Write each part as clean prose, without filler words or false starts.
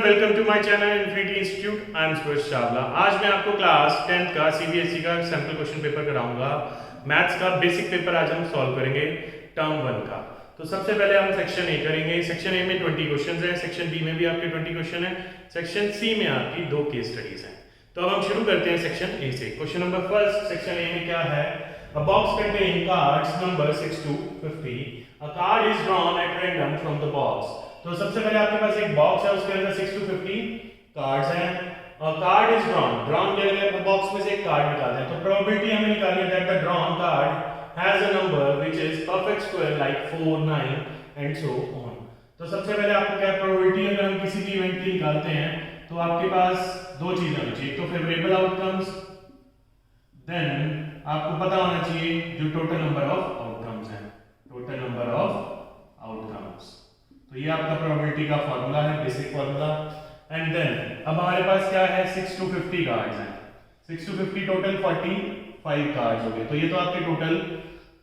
Everyone, welcome to my channel infinity institute. I am Suresh Chawla. आज मैं आपको क्लास 10th का सीबीएसई का सैंपल क्वेश्चन पेपर कराऊंगा। मैथ्स का बेसिक पेपर आज हम सॉल्व करेंगे टर्म 1 का। तो सबसे पहले हम सेक्शन ए करेंगे। सेक्शन ए में 20 क्वेश्चंस हैं, सेक्शन बी में भी आपके 20 क्वेश्चन हैं, सेक्शन सी में आपकी 2 केस स्टडीज हैं। तो अब हम शुरू करते हैं सेक्शन ए से। Question number first section A में क्या है? A box containing cards number 6 to 50. A card is drawn at random from the box. तो सबसे पहले आपके पास एक बॉक्स है, उसके अंदर 6 to 50 कार्ड्स हैं। कार्ड इज ड्रॉन किया गया, बॉक्स में से एक कार्ड निकालते हैं। तो प्रोबेबिलिटी हमें निकालनी है that the drawn card has a number which is perfect square like 4, 9 and so on. तो सबसे पहले आपको क्या प्रोबेबिलिटी, अगर हम किसी भी इवेंट की निकालते हैं तो आपके पास दो चीजें होनी चाहिए। तो फेवरेबल आउटकम्स, देन आपको पता होना चाहिए जो टोटल नंबर ऑफ आउटकम्स हैं, टोटल नंबर ऑफ आउटकम्स। तो ये आपका प्रोबेबिलिटी का फॉर्मूला है, बेसिक फॉर्मूला। एंड देन अब हमारे पास क्या है, 6 to 50 कार्ड्स हैं। 6 to 50 टोटल 45 कार्ड्स हो गए। तो ये तो आपके टोटल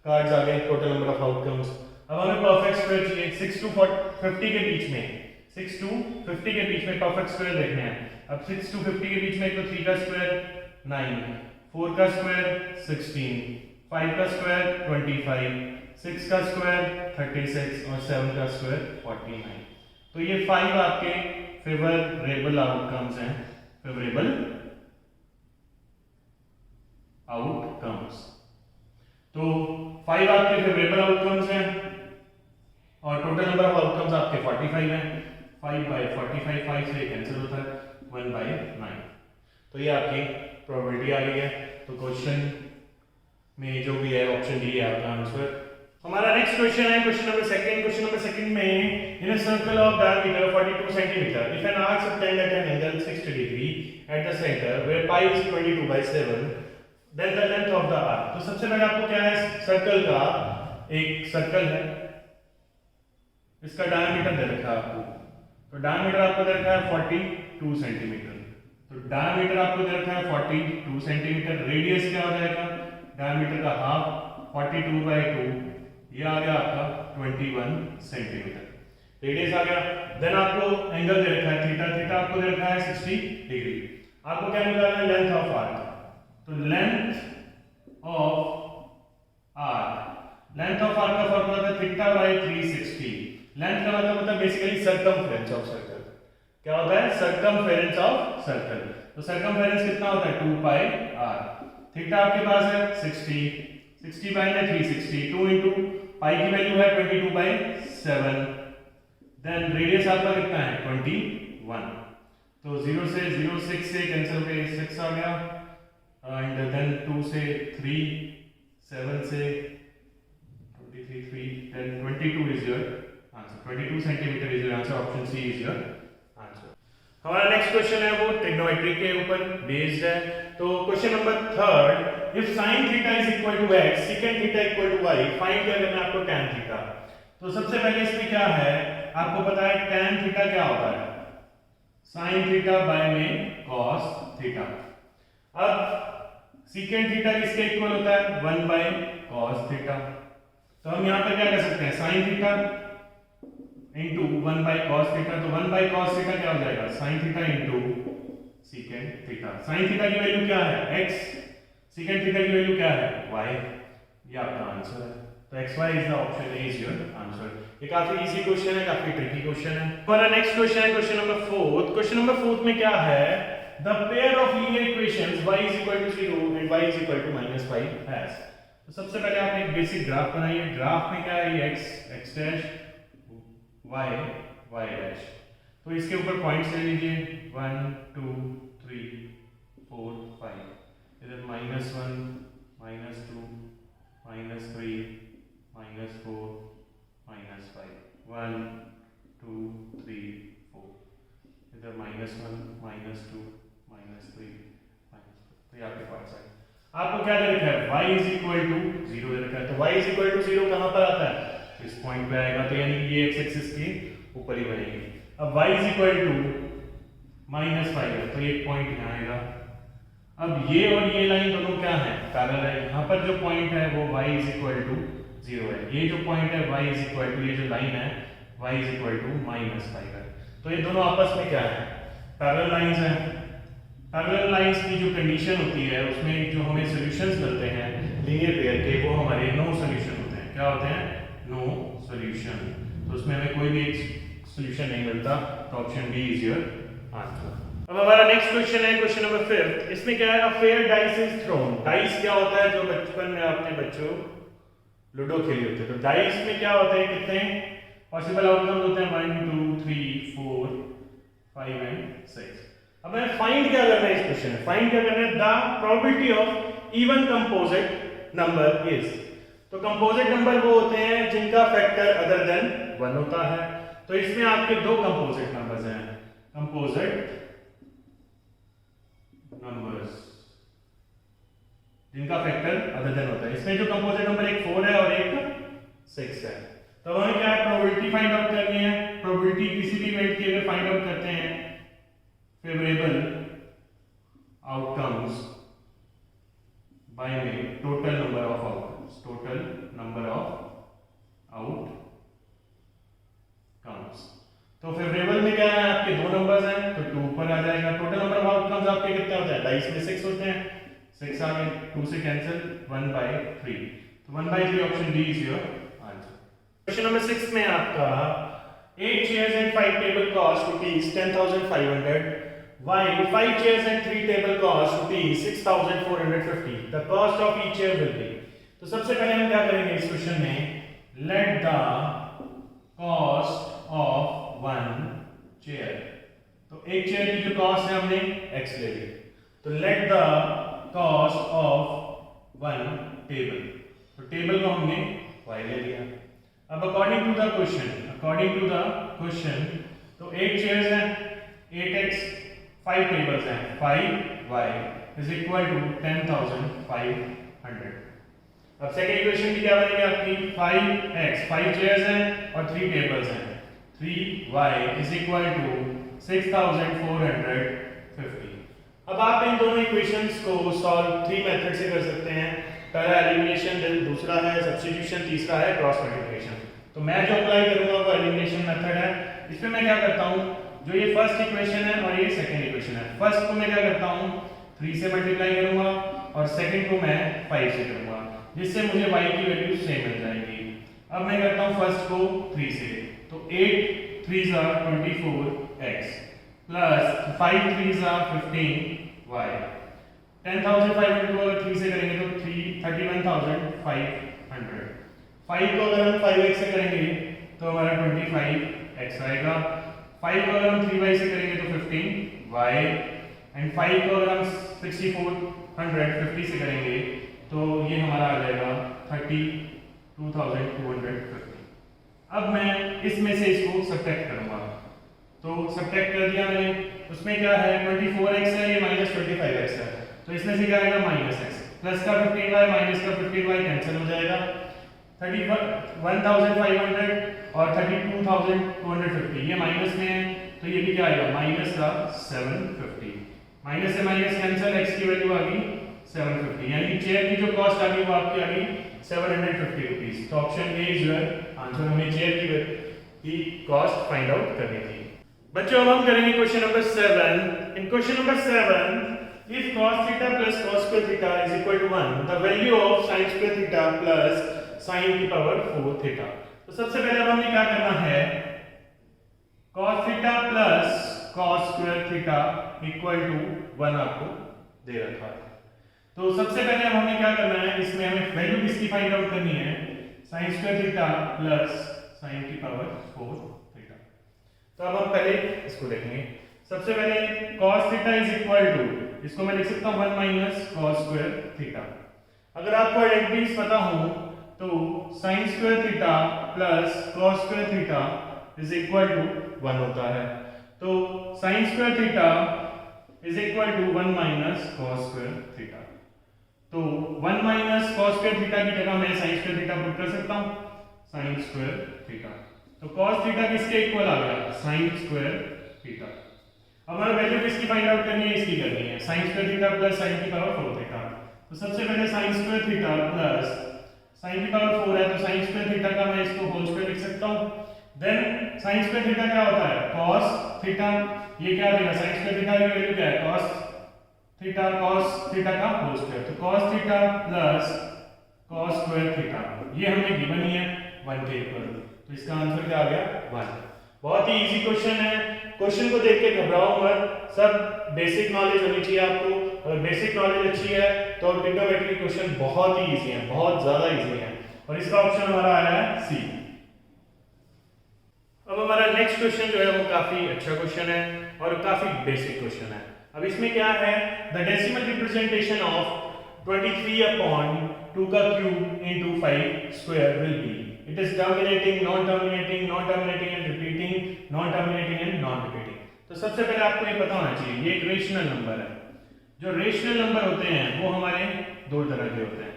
कार्ड्स आ गए, टोटल नंबर ऑफ आउटकम्स। अब हमें परफेक्ट स्क्वायर चाहिए। 6 to 50 के बीच में, 6 to 50 के बीच में परफेक्ट स्क्वायर देखने हैं। अब 6 to 50 के बीच में तो 3 का स्क्वायर 9, 4 का स्क्वायर 16, 5 का स्क्वायर 25, 6 का स्क्वायर 36 और 7 का स्क्वायर 49। तो ये 5 आपके फेवरेबल आउटकम्स हैं, फेवरेबल आउटकम्स। तो 5 आपके फेवरेबल आउटकम्स हैं और टोटल नंबर ऑफ आउटकम्स आपके 45 हैं। 5 by 45, 5 से कैंसिल होता है, 1 by 9। तो ये आपकी प्रोबेबिलिटी आ गई है। तो क्वेश्चन में जो भी है ऑप्शन डी है आपका आंसर। हमारा नेक्स्ट क्वेश्चन है question number second. Question number second में in a circle of diameter 42 centimetre if an arc subtend at an angle 60 degree at the center where pi is 22/7 then the length of the arc। तो सबसे पहले आपको क्या है, circle का एक circle है, इसका डायमीटर दे रखा है आपको। तो डायमीटर आपको दे रखा है 42 सेंटीमीटर। तो डायमीटर आपको दे रखा है 42 सेंटीमीटर। रेडियस क्या हो जाएगा, डायमीटर का हाफ 42/2, ये आ गया आपका 21 सेंटीमीटर। रेडियस आ गया। देन आपको एंगल दे रखा है थीटा, थीटा आपको दे रखा है 60 डिग्री। आपको क्या निकालना है, लेंथ ऑफ आर्क। तो length of arc, length of arc का फॉर्मूला था थीटा बाय 360। लेंथ का मतलब होता है बेसिकली सर्कमफ्रेंस ऑफ सर्कल। क्या होता है, सर्कमफेरेंस ऑफ सर्कल। तो सर्कमफेरेंस कितना होता है, 2 पाई r। थीटा आपके पास है 60, 60 बाय में 360, 2 इंटू पाई की वैल्यू है 22/7। देन रेडियस आपका कितना है 21। तो 0 से 0, 6 से कैंसिल हो गए, 6 आ गया। एंड देन 2 से 3, 7 से 23, 3, then 22 is your answer। 22 centimetre is your answer. Option C is your answer. हमारा नेक्स्ट क्वेश्चन है वो ट्रिग्नोमेट्री के ऊपर बेस्ड है। तो question number third, if sin theta is equal to x, secant theta equal to y, find किया करना है आपको tan थीटा। तो सबसे पहले इसमें क्या है, आपको पता है tan थीटा क्या होता है, sin थीटा बाय में cos थीटा। अब secant थीटा किसके इक्वल होता है, 1 बाय cos थीटा। तो हम यहां पर क्या कर सकते हैं, sin theta into 1 by cos theta. तो 1 बाई कॉस थीटा क्या हो जाएगा, sine theta into secant theta. Sine theta की वैल्यू क्या है x, सीकेंट थीटा की वैल्यू क्या है y। ये आपका आंसर है। तो xy is the option A is your answer. ये काफी इजी क्वेश्चन है, काफी ट्रिकी क्वेश्चन है। हमारा नेक्स्ट क्वेश्चन है क्वेश्चन नंबर 4। क्वेश्चन नंबर 4 में क्या है, the pair of linear equations y is equal to 0 and y is equal to -5 has। तो सबसे पहले आप एक बेसिक ग्राफ बनाइए। ग्राफ में क्या है, x dash y y dash. तो इसके ऊपर पॉइंट्स ले लीजिए 1 2 3 4 5। इधर -1 -2 -3 -4 -5, 1 2 3 4। इधर -1 -2 -3 तो ये आपके पॉइंट्स हैं। आपको क्या दे रखा है, y इज इक्वल टू 0 दे रखा है। तो y इज इक्वल टू 0 कहां पर आता है, इस पॉइंट पे आएगा। तो यानी कि ये x एक्सिस के ऊपर ही बनेगी। अब y इज इक्वल टू -5 है, तो ये पॉइंट यहाँ आएगा। अब ये और ये लाइन दोनों क्या है, पैरेलल है। यहाँ पर जो पॉइंट है वो y इज इक्वल टू 0 है। ये जो पॉइंट है y इज इक्वल टू, ये जो लाइन है y इज इक्वल टू -5 है। तो ये दोनों आपस में क्या है, पैरेलल लाइंस हैं। पैरेलल लाइंस की जो कंडीशन होती है उसमें जो हमें सॉल्यूशंस मिलते हैं लीनियर पेयर के, वो हमारे नो सॉल्यूशन होते हैं। क्या होते हैं? No solution. तो उसमें हमें कोई भी एक सॉल्यूशन नहीं मिलता, तो option B is your answer. अब हमारा नेक्स्ट क्वेश्चन है क्वेश्चन नंबर 5। इसमें क्या है, a fair dice is thrown. Dice क्या होता है? जो बचपन में आपने बच्चों लूडो खेली होती है। तो डाइस में क्या होते हैं, कितने पॉसिबल आउटकम्स होते हैं? 1 2 3 4 5 एंड 6। अब हमें फाइंड क्या करना है इस क्वेश्चन में? फाइंड क्या करना है? The probability of even composite number is. तो कंपोजिट नंबर वो होते हैं जिनका फैक्टर अदर देन 1 होता है। तो इसमें आपके दो कंपोजिट नंबर्स हैं, कंपोजिट नंबर्स जिनका फैक्टर अदर देन होता है। इसमें जो कंपोजिट नंबर एक 4 है और एक 6 है। तो हमें क्या है, प्रोबेबिलिटी फाइंड आउट करनी है। प्रोबेबिलिटी किसी भी इवेंट की अगर फाइंड आउट करते हैं, फेवरेबल आउटकम्स बाय में total number of outcomes, total number of outcomes. तो फेवरेबल में क्या है, आपके दो नंबर्स हैं तो 2 ऊपर आ जाएगा। टोटल नंबर ऑफ आउटकम्स आपके कितने होते हैं? डाइस में 6 होते हैं, 6 आ गए, 2 से कैंसिल, 1/3। तो 1/3 option D is your answer. Question number 6 में आपका 8 chairs and 5 table cost rupees 10,500 while 5 chairs and 3 table cost rupees 6,450. The cost of each chair will be. तो सबसे पहले हम क्या करेंगे इस क्वेश्चन में, let the cost of one chair। तो एक चेयर की जो कॉस्ट है हमने x ले ली, तो let the cost of one table, तो टेबल को हमने y ले लिया। अब अकॉर्डिंग टू द क्वेश्चन, तो 8 चेयर्स हैं, 8x, 5 टेबल्स हैं, 5y इज इक्वल टू 10,500। अब सेकेंड इक्वेशन की क्या बनेगी आपकी, 5x, 5 चेयर्स हैं और 3 टेबल्स हैं, 3y इज इक्वल टू 6,450। अब आप इन दोनों इक्वेशंस को सॉल्व 3 मेथड से कर सकते हैं। पहला एलिमिनेशन, दूसरा है सब्स्टिट्यूशन, तीसरा है क्रॉस मल्टीप्लिकेशन। तो मैं जो अप्लाई करूंगा वो एलिमिनेशन मेथड है। इसमें मैं क्या करता हूं, जो ये फर्स्ट इक्वेशन है और ये सेकंड इक्वेशन है, फर्स्ट को मैं क्या करता हूं 3 से मल्टीप्लाई करूंगा और सेकंड को मैं 5 से करूंगा, जिससे मुझे y की वैल्यू सेम मिल जाएगी। अब मैं करता हूं फर्स्ट को 3 से, तो 8 3s are 24x plus 5 3s are 15y। 10,500 को अगर 3 से करेंगे तो 31,500। 5 को अगर हम 5x से करेंगे तो हमारा 25x आएगा। 5 को अगर हम 3y से करेंगे तो 15y, एंड 5 को अगर हम 6450 से करेंगे तो ये हमारा आ जाएगा 32,250। अब मैं इसमें से इसको सब्ट्रैक्ट करूंगा, तो सब्ट्रैक्ट कर दिया मैंने। उसमें क्या है, 24x है, ये माइनस 25x है, तो इसमें से क्या आएगा -x, प्लस का 15y माइनस का 15y कैंसिल हो जाएगा। 31,500 और 32,250 ये माइनस में है, तो ये भी क्या आएगा माइनस का 750। माइनस से माइनस कैंसिल, x की वैल्यू आ गई 750, यानी चेयर की जो कॉस्ट आ गई वो आपकी आ गई 750 रुपीज। तो option A is your answer. हमें चेयर की कॉस्ट फाइंड आउट करनी थी। बच्चों अब हम करेंगे question number 7। In question number 7, if cos theta plus cos square theta is equal to 1, the value of sin square theta plus sin की power 4 theta. तो सबसे पहले अब हमें क्या करना है, cos theta plus cos square theta equal to 1 आपको दे रखा है। तो सबसे पहले अब हमें क्या करना है, इसमें हमें वैल्यू किसकी फाइंड आउट करनी है, sin square theta plus sin की पावर 4 थीटा। तो अब हम पहले इसको देखेंगे। सबसे पहले cos theta is equal to, इसको मैं लिख सकता हूं 1 माइनस cos स्क्वायर थीटा। अगर आपको आइडेंटिटीज पता हो तो sin square theta plus cos square theta is equal to 1 होता है। तो sin square theta is equal to 1 minus cos square theta. तो 1 माइनस cos स्क्वायर थीटा की जगह मैं sin स्क्वायर थीटा पुट कर सकता हूं, sin स्क्वायर थीटा। तो cos थीटा किसके इक्वल आ गया, sin स्क्वायर थीटा। हमारा वैल्यू किसकी फाइंड आउट करनी है, इसकी करनी है, sin square theta plus sin की पावर 4 थीटा। तो सबसे पहले sin square theta plus sin की पावर 4 है, तो sin स्क्वायर थीटा का मैं इसको होल स्क्वायर लिख सकता हूं, देन sin स्क्वायर थीटा क्या होता है cos थीटा, ये क्या देगा sin स्क्वायर थीटा की वैल्यू क्या है cos थीटा का होल स्क्वायर, तो cos theta plus cos square theta ये हमें गिवन ही है 1 के इक्वल, तो इसका आंसर क्या आ गया 1। बहुत ही इजी क्वेश्चन है, क्वेश्चन को देख के घबराओ मत, सब बेसिक नॉलेज होनी चाहिए आपको, अगर बेसिक नॉलेज अच्छी है तो ट्रिग्नोमेट्री क्वेश्चन बहुत ही इजी है, बहुत ज्यादा इजी है, और इसका ऑप्शन हमारा आया है सी। अब हमारा नेक्स्ट क्वेश्चन जो है वो काफी अच्छा क्वेश्चन है और काफी बेसिक क्वेश्चन है। अब इसमें क्या है, the decimal representation of 23 upon 2 का cube into 5 square will be, it is terminating, non terminating, non terminating and repeating, non terminating and non repeating. तो सबसे पहले आपको ये पता होना चाहिए ये एक रेशनल नंबर है। जो रेशनल नंबर होते हैं वो हमारे दो तरह के होते हैं,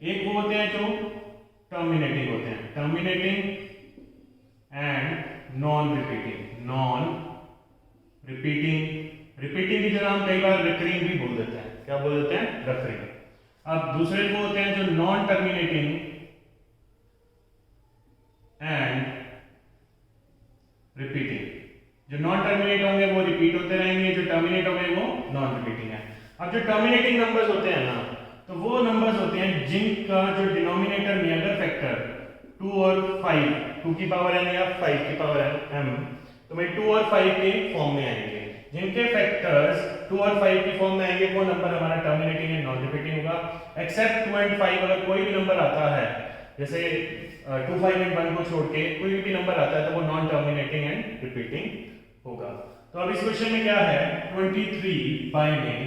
एक वो होते हैं जो टर्मिनेटिंग होते हैं, terminating and non repeating, non repeating, repeating की जगह हम कई बार रिकरिंग भी बोल देते हैं, क्या बोल देते हैं रिकरिंग। अब दूसरे वो होते हैं जो नॉन टर्मिनेटिंग एंड रिपीटिंग, जो नॉन टर्मिनेट होंगे वो रिपीट होते रहेंगे, जो टर्मिनेट होंगे वो नॉन रिपीटिंग है। अब जो टर्मिनेटिंग नंबर्स होते हैं ना, तो वो नंबर्स होते हैं जिनका जो डिनोमिनेटर में अगर फैक्टर 2 और 5, 2 की पावर n या 5 की पावर m, तो भाई 2 और 5 के फॉर्म में आएंगे, जिनके फैक्टर्स 2 और 5 की फॉर्म में आएंगे वो नंबर हमारा टर्मिनेटिंग एंड नॉन रिपीटिंग होगा। एक्सेप्ट 2 एंड 5, अगर कोई भी नंबर आता है जैसे 2, 5 एंड 1 को छोड़ के कोई भी नंबर आता है तो वो नॉन टर्मिनेटिंग एंड रिपीटिंग होगा। तो अब इस क्वेश्चन में क्या है, 23 बाय में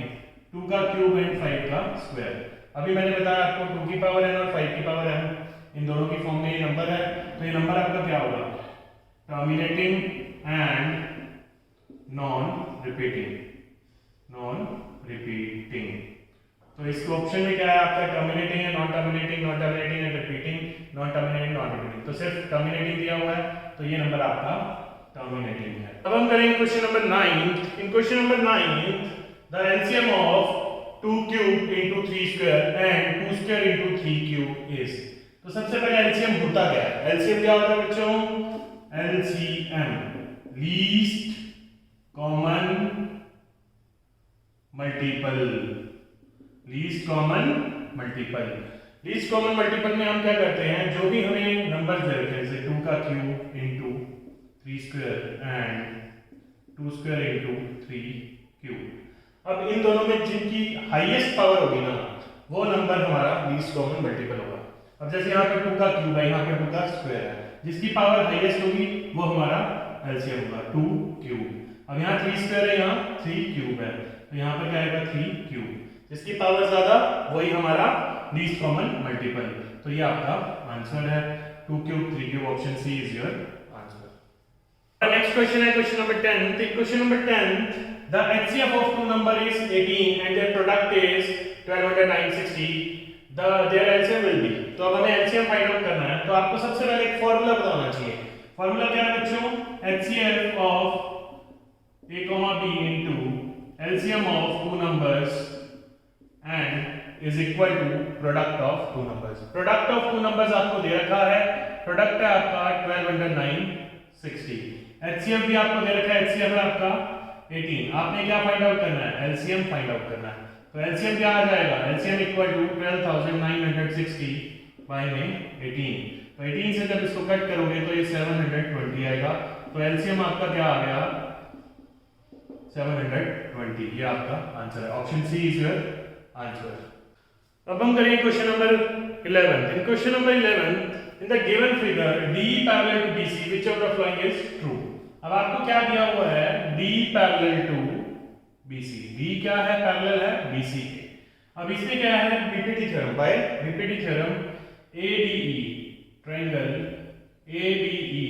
2 का क्यूब एंड 5 का स्क्वायर। अभी मैंने बताया आपको 2 की पावर n और 5 की पावर m इन दोनों की फॉर्म में ये नंबर है, तो ये नंबर आपका क्या होगा terminating and non repeating, non repeating. तो इसके ऑप्शन में क्या है आपका टर्मिनेटिंग है, non terminating, non terminating and repeating, non terminating, non repeating, तो सिर्फ टर्मिनेटिंग दिया हुआ है तो ये नंबर आपका टर्मिनेटिंग है। अब हम करेंगे question number 9। In question number 9 the LCM of 2 cube into 3 square and 2 square into 3 cube is. तो सबसे पहले एलसीएम होता क्या है, एलसीएम क्या होता है बच्चों, LCM least common multiple, least common multiple. Least common multiple में हम क्या करते हैं, जो भी हमें नंबर्स दे रखे हैं जैसे 2 का cube into 3 square and 2 square into 3 cube, अब इन दोनों में जिनकी हाईएस्ट पावर होगी ना वो नंबर हमारा लीस्ट कॉमन मल्टीपल होगा। अब जैसे यहाँ पे 2 का क्यूब है, यहाँ पे 2 का स्क्वायर है, जिसकी पावर हाईएस्ट होगी वो हमारा एलसीएम होगा 2 क्यूब। अब यहाँ 3 स्क्वायर है, यहाँ 3 क्यूब है, तो यहाँ पर क्या आएगा 3 क्यूब, जिसकी पावर ज्यादा वही हमारा लीस्ट कॉमन मल्टीपल। तो ये आपका आंसर है 2 cube 3 cube, option C is your answer. Next question है question number 10। Question number 10, the HCF of two number is 18 and their product is 12,960, their LCM will be। तो अब हमें LCM find out करना है, तो आपको सबसे पहले एक फार्मूला पता होना चाहिए। फार्मूला क्या है बच्चों, HCF of A, B into LCM of two numbers and is equal to product of two numbers। product of two numbers आपको दे रखा है, प्रोडक्ट है आपका 12,960, HCF भी आपको दे रखा है, HCF है आपका 18। आपने क्या फाइंड आउट करना है, एलसीएम फाइंड आउट करना है। तो एलसीएम क्या आ जाएगा, एलसीएम इक्वल टू 12,960 बाय में 18, तो 18 से जब इसको कट करोगे तो ये 720 आएगा, तो एलसीएम आपका क्या आ गया 720, ये आपका आंसर है, option C is your answer. अब हम करेंगे question number 11। In question number 11, in the given figure D parallel to BC which of the following is true. अब आपको क्या दिया हुआ है, D parallel to BC, D क्या है, पैरेलल है BC के। अब इसमें क्या है, BPT theorem, by BPT theorem ADE triangle ABE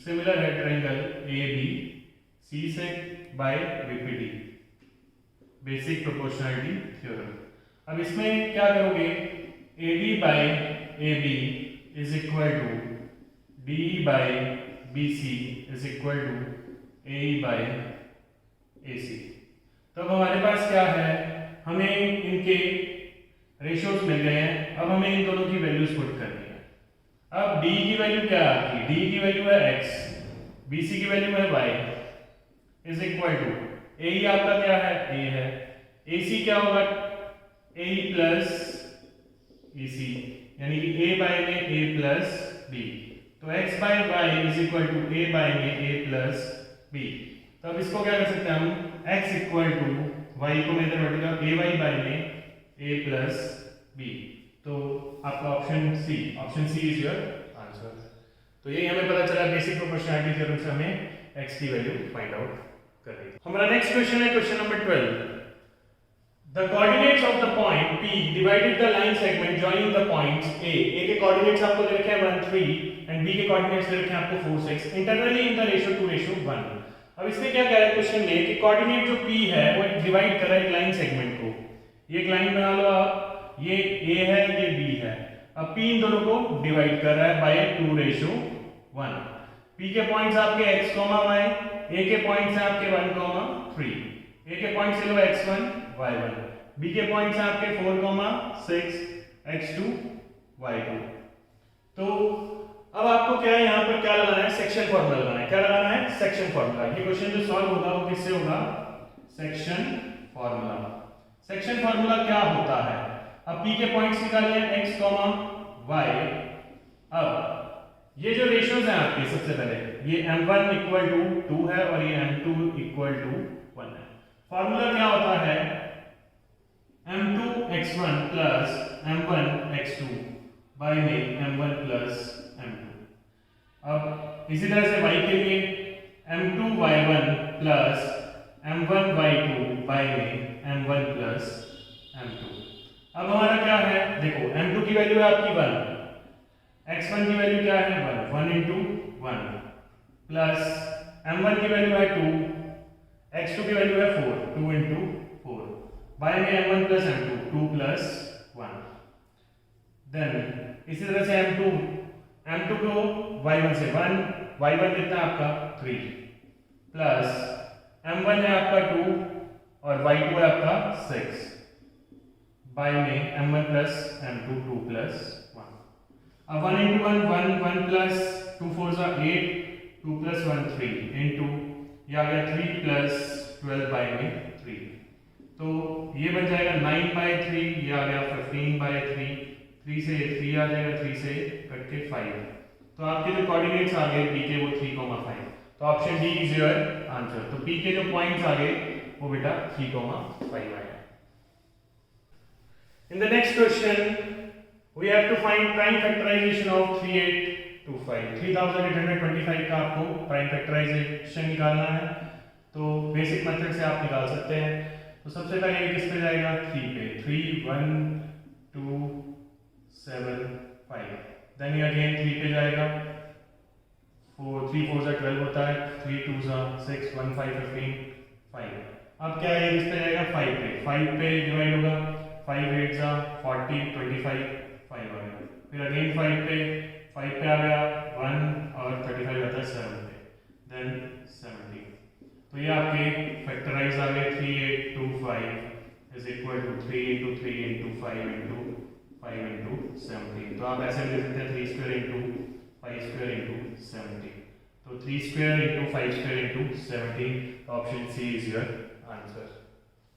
similar है ट्रायंगल ABC से by BPT basic proportionality theorem. अब इसमें क्या करोगे, AD by AB is equal to D by BC is equal to AE by AC। तो अब हमारे पास क्या है, हमें इनके रेशियोज मिल गए हैं, अब हमें इन दोनों की वैल्यूज पुट करनी है। अब D की वैल्यू क्या आती है, D की वैल्यू है x BC की वैल्यू है y is equal to AE आपका क्या है A है, AC क्या होगा AE प्लस EC यानी कि A बाय में A प्लस B, तो x by y is equal to A by में A प्लस B। तो अब इसको क्या कर सकते हैं हम, x इक्वल टू y को मैं इधर रखूंगा AY बाय में A प्लस B। तो आपका option C is your answer. तो यही हमें पता चला बेसिक प्रोपोर्शनैलिटी थ्योरम से हमें x की वैल्यू फाइंड आउट करनी है। हमारा नेक्स्ट क्वेश्चन है question number 12। The coordinates of the point P divided the line segment joining the points A के coordinates आपको दे रखे हैं 1 3 and B के coordinates दे रखे हैं आपको 4 6 internally in the ratio 2:1। अब इसमें क्या कह रहा है क्वेश्चन में कि कोऑर्डिनेट जो P है वो डिवाइड कर रहा है एक लाइन सेगमेंट को। ये एक लाइन बना लो आप, ये A है ये B है, अब P इन दोनों को डिवाइड कर रहा है बाय 2:1। P के पॉइंट्स आपके x, y, A के पॉइंट्स हैं आपके 1, 3, A के पॉइंट्स ले लो x1, y1, B के पॉइंट्स हैं आपके 4, 6, x2, y2। तो अब आपको क्या है यहाँ पर क्या लगाना है, सेक्शन फॉर्मूला लगाना है। क्या लगाना है, सेक्शन फॉर्मूला। ये क्वेश्चन जो सॉल्व होगा वो किससे होगा, सेक्शन फॉर्मूला। सेक्शन फॉर्मूला क्या होता है, अब P के पॉइंट्स निकाले हैं x, y। अब ये जो रेशियोज हैं आपके, सबसे पहले ये m1 इक्वल टू 2 है और ये m2 इक्वल टू 1 है। फॉर्मूला क्या होता है, m2 x1 plus m1 x2 bye में m1 प्लस m2। अब इसी तरह से y के लिए m2 y1 plus m1 y2 bye में m1 प्लस m2। अब हमारा क्या है, देखो m2 की वैल्यू है आपकी 1, x1 की वैल्यू क्या है 1 इंटू 1 प्लस m1 की वैल्यू है 2, x2 की वैल्यू है 4 2 इंटू 4 बाय में m1 plus m2 2 plus 1। Then इसी तरह से m2 को y1 से 1, y1 कितना आपका 3 प्लस m1 है आपका 2 और y2 है आपका 6 बाय में m1 प्लस m2 2 प्लस 1। अब 1 इंटू 1 प्लस 2 4 8 2 प्लस 1 3 इंटू ये आ गया 3 प्लस 12 बाय में 3, तो ये बन जाएगा 9 बाय 3, ये आ गया 15 बाय 3, 3 से 3 आ जाएगा, 3 से कट के 5। तो आपके जो कोऑर्डिनेट्स आ गए P के वो 3, 5, तो option D is your answer. तो P के जो पॉइंट्स आ गए वो बेटा 3, 5 आएगा। In the next question we have to find prime factorization of 3825 3825 का आपको प्राइम फैक्टराइजेशन निकालना है। तो बेसिक मेथड से आप निकाल सकते हैं। तो सबसे पहले ये किस पे जाएगा, 3 पे, 3 1 2 7 5, देन ये अगेन 3 पे जाएगा, 3 4 12 होता है, 3 2 6 1 5 15 5। अब क्या है, इस पे जाएगा 5 पे डिवाइड होगा, 5 8 40 25 5 आ गया, फिर अगेन 5 पे आ गया 1 और 35 आता है 7 पे, देन 17। तो ये आपके फैक्टराइज आ गए 3825 is equal to 3 into 3 into 5 into 5 into 17। तो आप ऐसे लिख सकते हैं 3 स्क्वायर इंटू 5 स्क्वायर इंटू 17। तो 3 square into 5 square into 17, option C is your answer.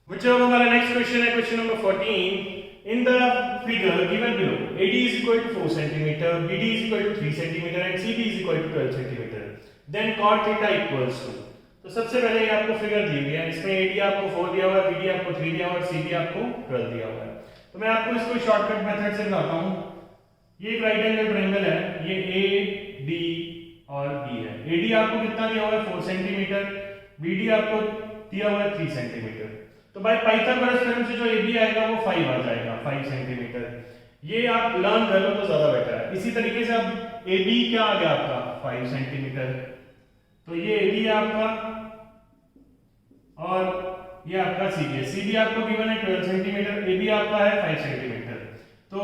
बच्चों अब हमारा नेक्स्ट क्वेश्चन है question number 14। In the figure given below, AD is equal to 4 cm, BD is equal to 3 cm and CD is equal to 12 cm. Then cot theta equals to, तो सबसे पहले ये आपको figure दी हुई है, इसमें AD आपको 4 दिया हुआ है, BD आपको 3 दिया हुआ है और CD आपको 12 दिया हुआ है। तो मैं आपको इसको शॉर्टकट मेथड से बताता हूँ। ये एक राइट एंगल ट्रायंगल है, ये AD और B है। AD आपको कितना दिया हुआ है 4 सेंटीमीटर, BD आपको दिया हुआ है 3 सेंटीमीटर। तो भाई पाइथागोरस थ्योरम से जो AB आएगा वो 5 आ जाएगा, 5 सेंटीमीटर। ये आप लर्न कर लो तो ज्यादा बेटर है। इसी तरीके से अब AB क्या आ गया आपका 5 सेंटीमीटर, तो ये AB है आपका और ये आपका CD है। CD आपको गिवन है 12 सेंटीमीटर, AB आपका है 5 सेंटीमीटर। तो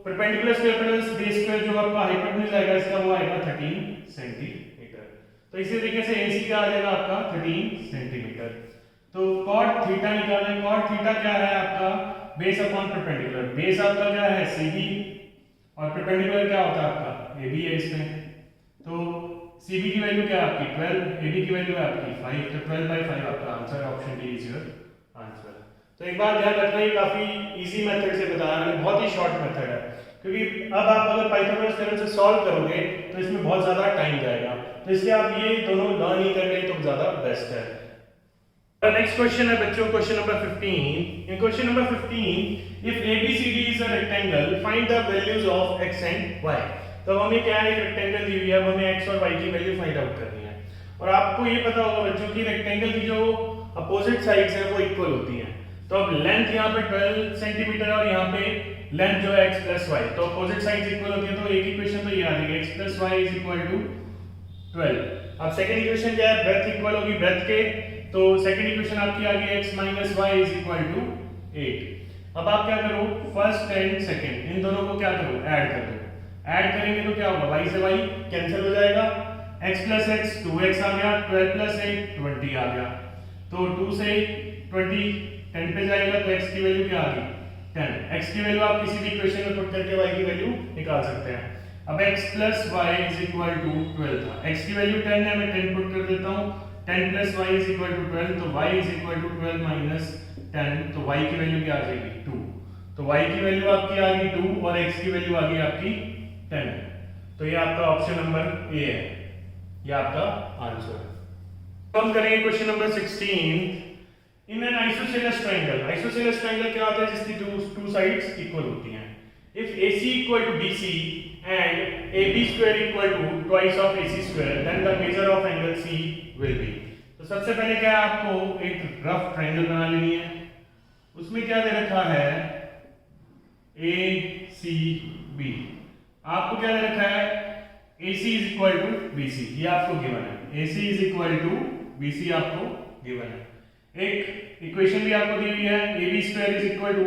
perpendicular square plus base square जो आपका हाइपोटेन्यूज आएगा इसका वो आएगा 13 सेंटीमीटर। तो इसी तरीके से AC का आ जाएगा आपका 13 सेंटीमीटर। तो cot थीटा निकालना है। cot थीटा क्या है आपका, बेस अपॉन परपेंडिकुलर। बेस आपका क्या है CD और परपेंडिकुलर क्या होता है आपका AB है इसमें। तो CB की वैल्यू क्या है आपकी 12, AB की वैल्यू है आपकी 5, तो 12/5 आपका answer, option D is your answer. तो एक बात ध्यान रखना, ये काफी इजी मेथड से बताया मैंने, बहुत ही शॉर्ट मेथड है, क्योंकि अब आप अगर पाइथागोरस थ्योरम से सॉल्व करोगे तो इसमें बहुत ज्यादा टाइम जाएगा, तो इसलिए आप ये दोनों लर्न ही कर लें तो ज्यादा बेस्ट है। नेक्स्ट क्वेश्चन है बच्चों, question number 15। In question number 15, if ABCD is a rectangle, find the values of x and y। तो हमें क्या है, एक रेक्टेंगल दी हुई है, हमें x और y की वैल्यू फाइंड आउट करनी है। और आपको ये पता होगा बच्चों की रेक्टेंगल की जो अपोजिट साइड्स हैं वो इक्वल होती हैं। तो अब लेंथ यहाँ पे 12 सेंटीमीटर और यहाँ पे लेंथ जो है x प्लस y, तो अपोजिट साइड्स इक्वल होती है, तो एक इक्वेशन तो ये आ जाएगी x plus y is equal to 12। अब सेकंड इक्वेशन क्या है, ब्रेथ इक्वल होगी ब्रेथ के, तो सेकंड इक्वेशन आपकी आ गई x minus y is equal to 8। अब आप क्या करो, फर्स्ट एंड सेकंड इन दोनों को क्या करो, ऐड कर दो। ऐड करेंगे तो क्या होगा, y से y कैंसिल हो जाएगा, x प्लस x 2x आ गया, 12 प्लस 8 20 आ गया, तो 2 से 20 10 पे जाएगा, तो x की वैल्यू क्या आ गई 10। x की वैल्यू आप किसी भी इक्वेशन में पुट करके y की वैल्यू निकाल सकते हैं। अब x plus y is equal to 12 था, x की वैल्यू 10 है, मैं 10 पुट कर देता हूं, 10 plus y is equal to 12, तो y is equal to 12 minus 10, तो y की वैल्यू क्या आ जाएगी 2, तो y की वैल्यू आपकी आ गई 2 और x की वैल्यू आ गई आपकी 10। तो ये आपका ऑप्शन नंबर ए है, ये आपका आंसर है। हम करेंगे question number 16। In an isosceles triangle, isosceles triangle क्या होता है, जिसकी टू साइड्स इक्वल होती हैं। If AC equal to BC and AB square equal to twice of AC square, then the measure of angle C will be। तो सबसे पहले क्या है, आपको एक रफ ट्रायंगल बना लेनी है, उसमें क्या दे रखा है ACB, आपको क्या दे रखा है AC is equal to BC, ये आपको गिवन है, AC is equal to BC आपको गिवन है। एक इक्वेशन भी आपको दी हुई है, AB square is equal to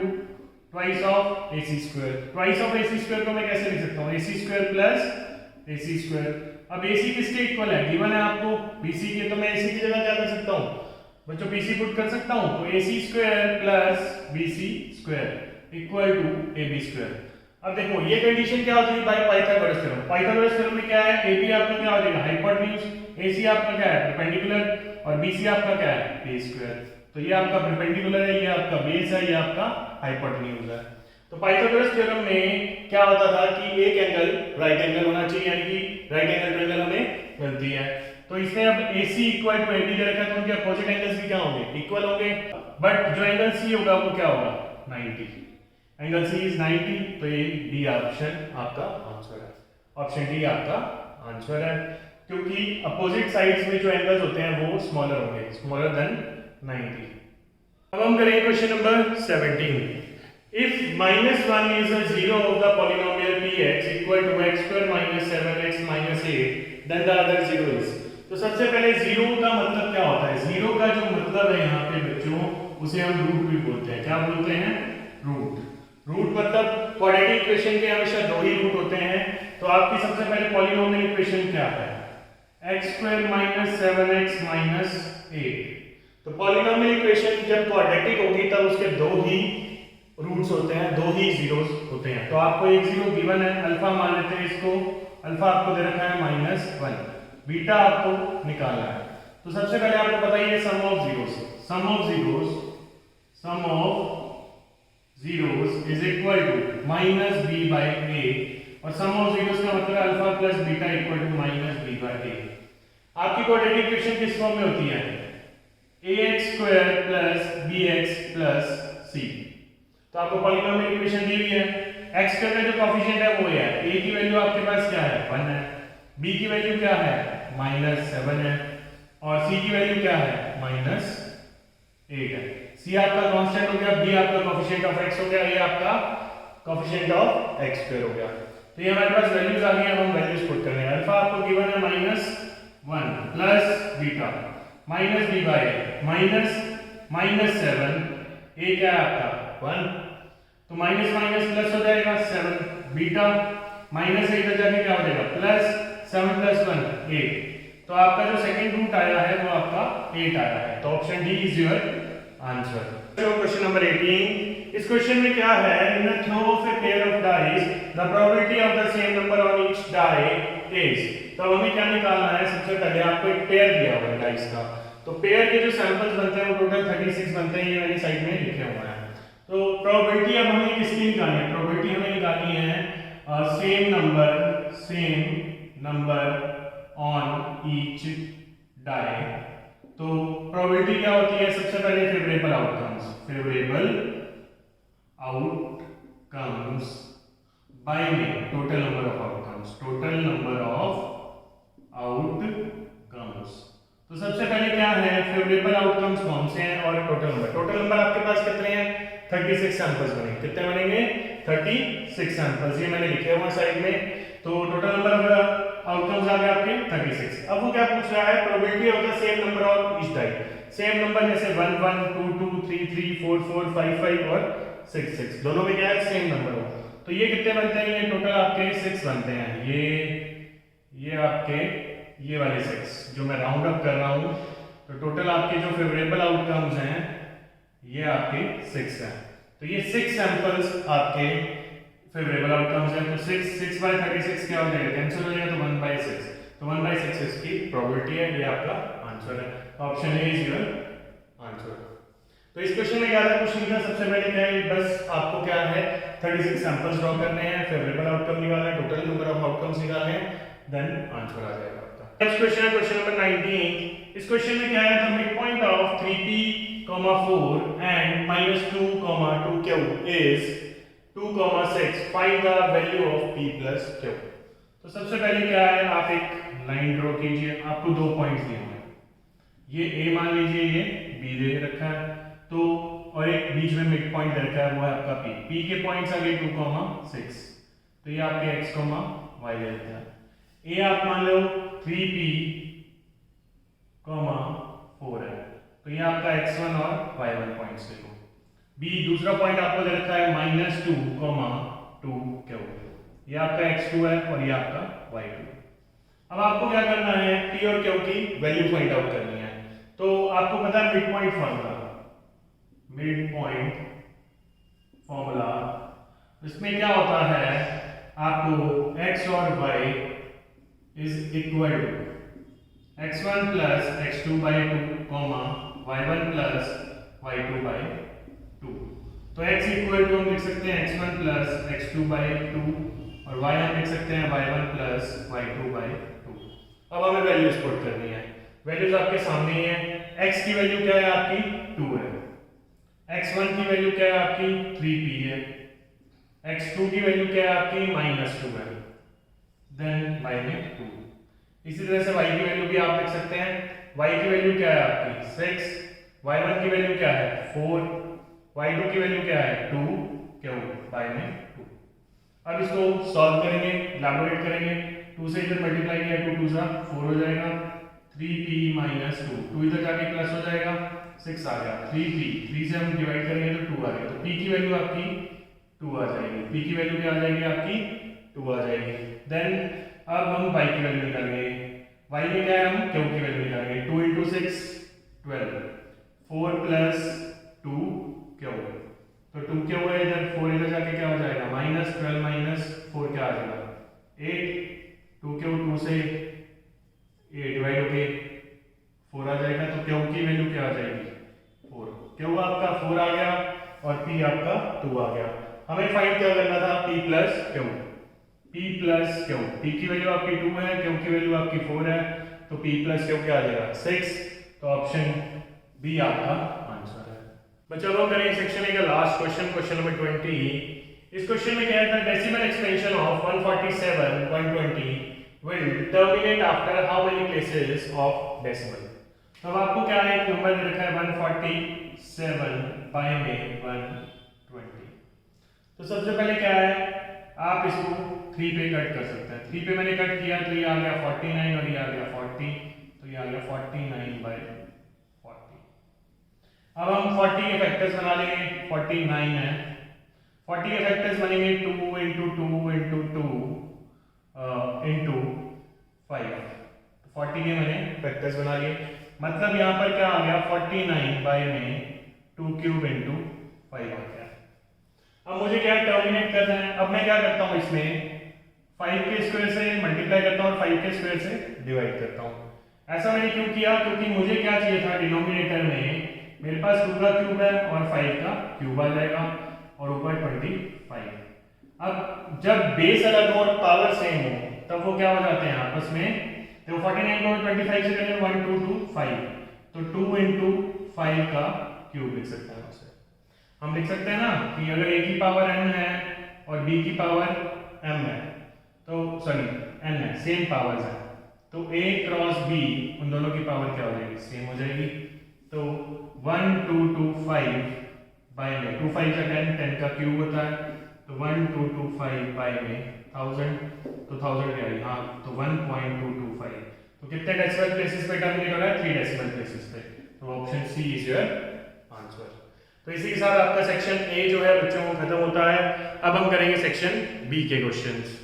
twice of AC square, twice of AC square को मैं कैसे लिख सकता हूँ, AC square plus AC square। अब AC किसके इक्वल है, गिवन है आपको BC के, तो मैं AC की जगह क्या कर सकता हूँ बच्चों, BC पुट कर सकता हूँ, तो AC square plus BC square equal to AB square। अब देखो ये कंडीशन क्या होती है by Pythagoras theorem, Pythagoras theorem में क्या है, AB आपका क्या हो जाएगा हाइपोटेन्यूज, AC आपका क्या है परपेंडिकुलर, और BC आपका क्या है B स्क्वायर। तो ये आपका परपेंडिकुलर है, ये आपका बेस है, ये आपका हाइपोटेन्यूज है। तो पाइथागोरस थ्योरम में क्या होता था कि एक एंगल राइट एंगल होना चाहिए, यानी कि राइट एंगल ट्रायंगल हमें मिलती है। तो इसमें अब AC इक्वल टू AB दे रखा है, तो उनके अपोजिट एंगल्स भी क्या होंगे, इक्वल होंगे, बट जो एंगल C होगा वो क्या होगा 90, एंगल C इज 90, तो ये डी ऑप्शन आपका आंसर है, ऑप्शन डी आपका आंसर है, क्योंकि अपोजिट साइड्स में जो एंगल्स होते हैं वो स्मॉलर होंगे, स्मॉलर देन 90। अब हम करेंगे question number 17। If -1 is a zero of the polynomial px equal to x square minus 7x minus 8, then the other zero is। तो सबसे पहले जीरो का मतलब क्या होता है, जीरो का जो मतलब है यहाँ पे बच्चों, उसे हम रूट भी बोलते हैं, क्या बोलते हैं रूट। रूट मतलब क्वाड्रेटिक इक्वेशन के हमेशा दो ही रूट होते हैं, तो आपकी सबसे पहले पॉलिनोमियल इक्वेशन क्या है x square minus 7x minus 8। तो पॉलिनोमियल इक्वेशन जब क्वाड्रेटिक होगी तब उसके दो ही रूट्स होते हैं, दो ही जीरोस होते हैं। तो आपको एक जीरो गिवन है, अल्फा मान लेते हैं इसको, अल्फा आपको दे रखा है -1, बीटा आपको निकालना है। तो सबसे पहले आपको बताइए sum of zeros, sum of zeros is equal to -b/a, और सम ऑफ जीरोस का मतलब alpha plus beta equal to -b/a। आपकी क्वाड्रेटिक इक्वेशन किस फॉर्म में होती है, ax² + bx + c। तो आपको पॉलिनोमियल इक्वेशन दी हुई है, x का जो कोएफिशिएंट है वो है, a की वैल्यू आपके पास क्या है 1 है, b की वैल्यू क्या है -7 है, और c की वैल्यू क्या है -8 है। c आपका कांस्टेंट हो गया, b आपका कोएफिशिएंट ऑफ x हो गया, a आपका कोएफिशिएंट ऑफ x² हो गया। तो ये हमारे पास वैल्यूज आ गई, अब हम वैल्यूज पुट कर रहे हैं। अल्फा आपको गिवन है -1 प्लस बीटा -b/a -7, a क्या है आपका 1, तो माइनस माइनस प्लस हो जाएगा 7, बीटा -8 हो जाके क्या हो जाएगा +7 + 1 8। तो आपका जो सेकंड रूट आया है वो आपका 8 आया है, तो option D is your answer. Question number 18। इस क्वेश्चन में क्या है, in the throw of a pair of dice the probability of the same number on each die is. तो अब हमें क्या निकालना है, सबसे पहले आपको एक पेयर दिया हुआ है डाइस का, तो पेयर के जो सैंपल्स बनते हैं वो टोटल 36 बनते हैं, ये मैंने साइड में लिखे हुए हैं। तो प्रोबेबिलिटी अब हमें किसकी निकालनी है, प्रोबेबिलिटी हमें निकालनी है same number on each die. तो प्रोबेबिलिटी क्या होती है, सबसे पहले फेवरेबल आउटकम्स बाय में टोटल नंबर ऑफ आउटकम्स। तो सबसे पहले क्या है, फेवरेबल आउटकम्स कौन से हैं और टोटल नंबर आपके पास कितने हैं, 36 सैंपल्स बनेंगे। कितने बनेंगे, 36 सैंपल्स, ये मैंने लिखे हुए साइड में। तो टोटल नंबर ऑफ आउटकम्स आ गए आपके 36। अब वो क्या पूछ रहा है, probability of the same number of each type. Same number जैसे 1 1 2 2 3 3 4 4 5 5 और 6 6, दोनों में क्या है, सेम नंबर हो। तो ये कितने बनते हैं, ये टोटल आपके 6 बनते हैं। ये आपके ये वाले 6 जो मैं राउंड अप कर रहा हूं, तो टोटल आपके जो फेवरेबल आउटकम्स हैं ये आपके 6 हैं। तो ये 6 सैंपल्स आपके फेवरेबल आउटकम्स हैं। तो 6 बाय 36 क्या हो जाएगा, कैंसिल हो जाएगा, तो 1/6। तो 1/6 इसकी प्रोबेबिलिटी है, ये आपका आंसर है। Option A is your answer. तो इस क्वेश्चन में क्या था, क्वेश्चन का सबसे पहले क्या है, बस आपको क्या है 36 सैंपल्स ड्रॉ करने हैं, फेवरेबल आउटकम निकालना है, टोटल नंबर ऑफ आउटकम्स निकालने हैं, देन आंसर आ जाएगा आपका। नेक्स्ट क्वेश्चन है क्वेश्चन नंबर 19। इस क्वेश्चन में क्या है, the mid point of 3p, 4 and -2, 2q is 2, 6, find the value of p plus q। तो सबसे पहले क्या है, आप एक लाइन ड्रॉ कीजिए, आपको 2 पॉइंट्स दिए हुए हैं, ये a मान लीजिए, ये b दे रखा है, तो और एक बीच में मिड पॉइंट दे रखा है, वो है आपका p के पॉइंट्स आ गए 2, 6, तो ये आपके x, y ले लेते हैं। a आप मान लो 3p, 4 है, तो ये आपका x1 और y1 पॉइंट्स देखो। b दूसरा पॉइंट आपको दे रखा है -2, 2q, ये आपका x2 है और ये आपका y2। अब आपको क्या करना है, p और q की वैल्यू फाइंड आउट करनी है। तो आपको पता है मिड पॉइंट फॉर्मूला, इसमें क्या होता है, आपको x और y is equal to x1 plus x2/2, y1 plus y2/2। तो x इक्वल टू हम लिख सकते हैं x1 प्लस x2/2 और y हम लिख सकते हैं y1 प्लस y2/2। अब हमें वैल्यूज पुट करनी है, वैल्यूज आपके सामने ही है। x की वैल्यू क्या है आपकी 2 है, x1 की वैल्यू क्या है आपकी 3p है, x2 की वैल्यू क्या है आपकी -2 है, देन y में 2। इसी तरह से y की वैल्यू भी आप लिख सकते हैं, y की वैल्यू क्या है आपकी 6, y1 की वैल्यू क्या है 4, y2 की वैल्यू क्या है 2, क्यों y में 2। अब इसको सॉल्व करेंगे, इलैबोरेट करेंगे, 2 से इधर मल्टीप्लाई किया, 2 2 सा 4 हो जाएगा, 3p -2, 2 इधर जाके प्लस हो जाएगा, 6 आ गया, 3p, 3 से हम डिवाइड करेंगे तो 2 आ गया, तो p की वैल्यू आपकी 2 आ जाएगी, p की वैल्यू क्या आ जाएगी आपकी 2 आ जाएगी। देन अब हम y की वैल्यू निकालेंगे, y में क्या है, हम q की वैल्यू निकालेंगे, 2 × 6 12, 4 + 2q, तो 2q है इधर, 4 इधर जाके क्या हो जाएगा, -12 - 4 क्या आ जाएगा 8, 2q 2 से 8 डिवाइड होके 4 आ जाएगा, तो q की वैल्यू क्या आ जाएगी 4, q आपका 4 आ गया और p आपका 2 आ गया। हमें फाइंड क्या करना था, p प्लस q, p की वैल्यू आपकी 2 है, q की वैल्यू आपकी 4 है, तो p प्लस q क्या आ जाएगा 6, तो ऑप्शन बी आपका आंसर है। बच्चों अब हम करेंगे सेक्शन ए का लास्ट क्वेश्चन, क्वेश्चन नंबर 20। इस क्वेश्चन में क्या है, decimal expansion of 147.20 will terminate after how many places of decimal। तो अब आपको क्या है, एक नंबर दे रखा है 147 बाय में 120। तो सबसे पहले क्या है, आप इसको 3 पे कट कर सकते हैं, 3 पे मैंने कट किया तो ये आ गया 49 और ये आ गया 40, तो ये आ गया 49/40। अब हम 40 के फैक्टर्स बना लेंगे, 49 है, 40 के फैक्टर्स बनेंगे 2 × 2 × 2 × 5, 40 के मैंने फैक्टर्स बना लिए, मतलब यहाँ पर क्या आ गया 49 बाय में 2³ × 5 आ गया। अब मुझे क्या टर्मिनेट करना है, अब मैं क्या करता हूँ इसमें 5 के स्क्वायर से मल्टीप्लाई करता हूँ और 5 के स्क्वायर से डिवाइड करता हूँ। ऐसा मैंने क्यों किया? क्योंकि मुझे क्या चाहिए था, डिनोमिनेटर में मेरे पास 2 का क्यूब है और 5 का क्यूब आ जाएगा और ऊपर 25। अब जब बेस अलग हो और पावर सेम हो तब वो क्या हो जाते हैं आपस में। तो 49 को 25 से करेंगे 1 2 2 5, तो 2 into 5 का क्यूब लिख सकते हैं उसे। हम लिख सकते हैं ना कि अगर a की पावर n है और b की पावर m है, तो सॉरी n है, सेम पावर्स है, तो a क्रॉस b उन दोनों की पावर क्या हो जाएगी, सेम हो जाएगी। तो 1 2 2 5 बाय में 2 5 का 10, 10 का क्यूब होता है, तो 1 2 2 5 बाय में 1000, तो 1000 क्या है, हाँ, तो 1.225। तो कितने डेसिमल प्लेसेस पे टर्मिनेट हो रहा है, 3 डेसिमल प्लेसेस पे। तो option C is your answer. तो इसी के साथ आपका सेक्शन ए जो है बच्चों को खत्म होता है। अब हम करेंगे सेक्शन बी के क्वेश्चंस।